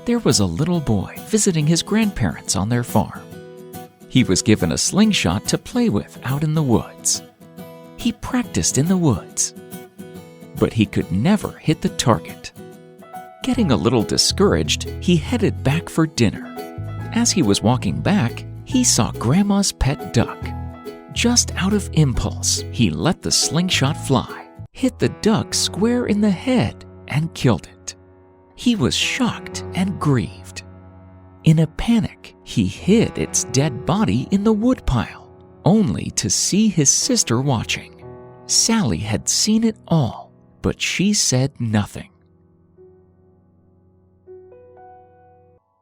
there was a little boy visiting his grandparents on their farm. He was given a slingshot to play with out in the woods. He practiced in the woods, but he could never hit the target. Getting a little discouraged, he headed back for dinner. As he was walking back, he saw Grandma's pet duck. Just out of impulse, he let the slingshot fly, hit the duck square in the head, and killed it. He was shocked and grieved. In a panic, he hid its dead body in the woodpile, only to see his sister watching. Sally had seen it all, but she said nothing.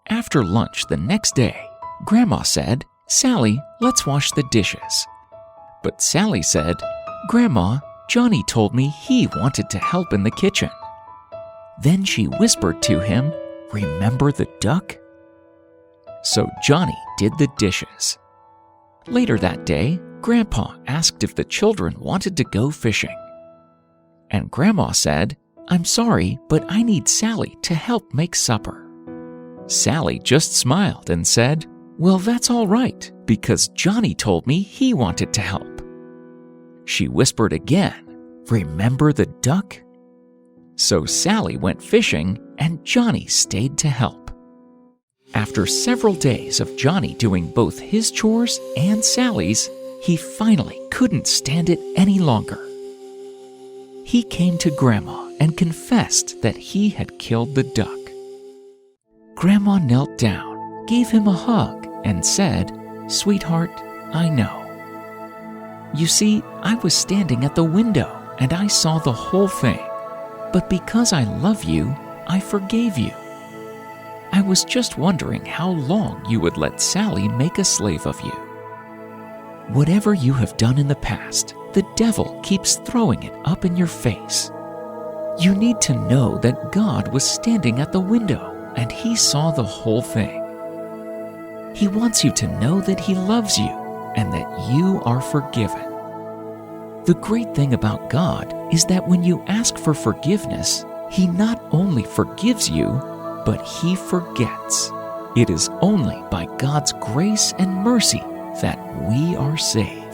After lunch the next day, Grandma said, "Sally, let's wash the dishes." But Sally said, "Grandma, Johnny told me he wanted to help in the kitchen." Then she whispered to him, "Remember the duck?" So Johnny did the dishes. Later that day, Grandpa asked if the children wanted to go fishing. And Grandma said, "I'm sorry, but I need Sally to help make supper." Sally just smiled and said, "Well, that's all right, because Johnny told me he wanted to help." She whispered again, "Remember the duck?" So Sally went fishing and Johnny stayed to help. After several days of Johnny doing both his chores and Sally's, he finally couldn't stand it any longer. He came to Grandma and confessed that he had killed the duck. Grandma knelt down, gave him a hug, and said, "Sweetheart, I know. You see, I was standing at the window and I saw the whole thing. But because I love you, I forgave you. I was just wondering how long you would let Sally make a slave of you. Whatever you have done in the past, the devil keeps throwing it up in your face. You need to know that God was standing at the window and he saw the whole thing. He wants you to know that he loves you and that you are forgiven. The great thing about God is that when you ask for forgiveness, he not only forgives you, but he forgets. It is only by God's grace and mercy that we are saved."